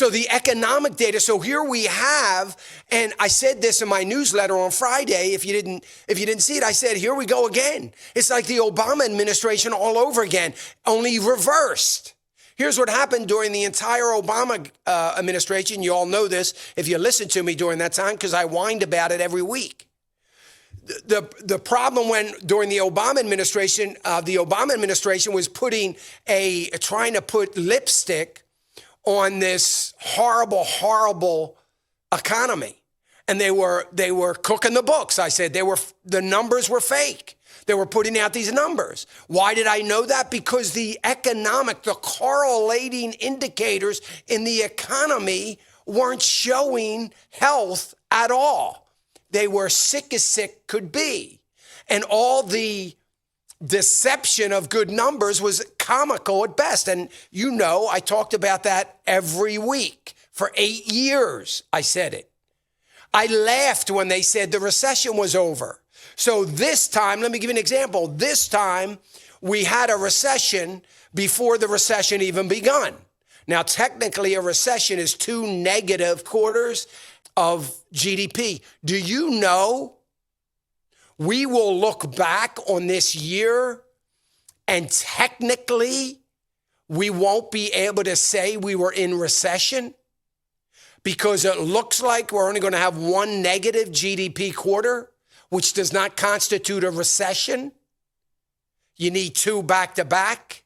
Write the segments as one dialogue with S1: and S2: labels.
S1: So the economic data, so here we have, and I said this in my newsletter on Friday, if you didn't see it, I said, here we go again. It's like the Obama administration all over again, only reversed. Here's what happened during the entire Obama administration. You all know this if you listened to me during that time, because I whined about it every week. The problem when during the Obama administration was trying to put lipstick on this horrible, horrible economy. And they were cooking the books. I said the numbers were fake. They were putting out these numbers. Why did I know that? Because the correlating indicators in the economy weren't showing health at all. They were sick as sick could be. And all the deception of good numbers was comical at best. And you know, I talked about that every week. For 8 years, I said it. I laughed when they said the recession was over. So this time, let me give you an example. This time, we had a recession before the recession even begun. Now, technically, a recession is 2 negative quarters of GDP. Do you know we will look back on this year and technically we won't be able to say we were in recession because it looks like we're only going to have 1 negative GDP quarter, which does not constitute a recession. You need 2 back-to-back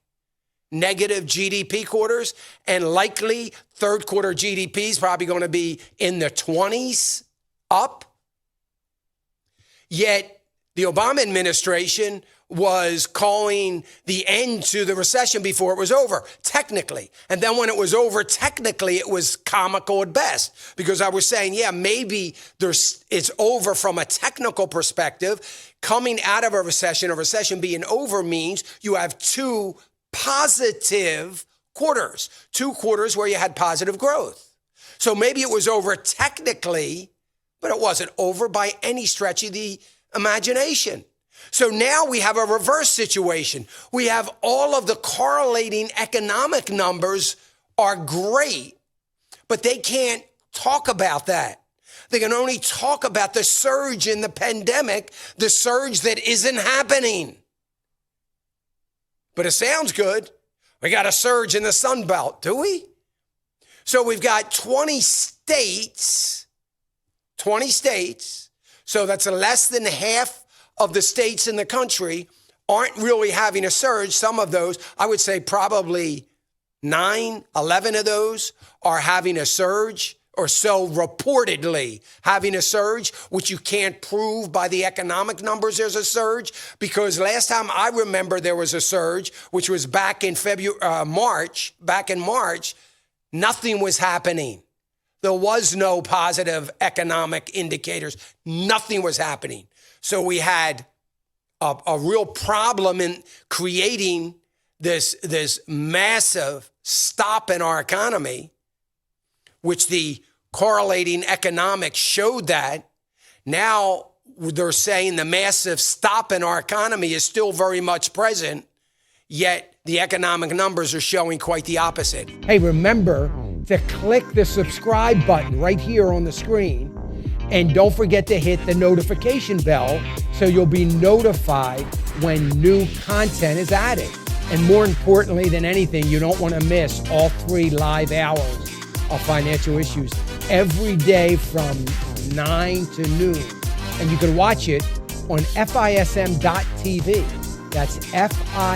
S1: negative GDP quarters, and likely third quarter GDP is probably going to be in the 20s up. Yet the Obama administration was calling the end to the recession before it was over, technically. And then when it was over, technically, it was comical at best, because I was saying, yeah, maybe it's over from a technical perspective. Coming out of a recession being over means you have 2 positive quarters, 2 quarters where you had positive growth. So maybe it was over technically, but it wasn't over by any stretch of the imagination. So now we have a reverse situation. We have all of the correlating economic numbers are great, but they can't talk about that. They can only talk about the surge in the pandemic, the surge that isn't happening. But it sounds good. We got a surge in the Sun Belt, do we? So we've got 20 states. So that's less than half of the states in the country aren't really having a surge. Some of those, I would say probably 9, 11 of those are having a surge, or so reportedly having a surge, which you can't prove by the economic numbers there's a surge, because last time I remember there was a surge, which was back in March, nothing was happening. There was no positive economic indicators. Nothing was happening. So we had a real problem in creating this massive stop in our economy, which the correlating economics showed that. Now they're saying the massive stop in our economy is still very much present, yet the economic numbers are showing quite the opposite. Hey, remember to click the subscribe button right here on the screen, and don't forget to hit the notification bell so you'll be notified when new content is added. And more importantly than anything, you don't want to miss all 3 live hours of Financial Issues every day from 9 to noon. And you can watch it on FISM.tv. That's FISM.tv.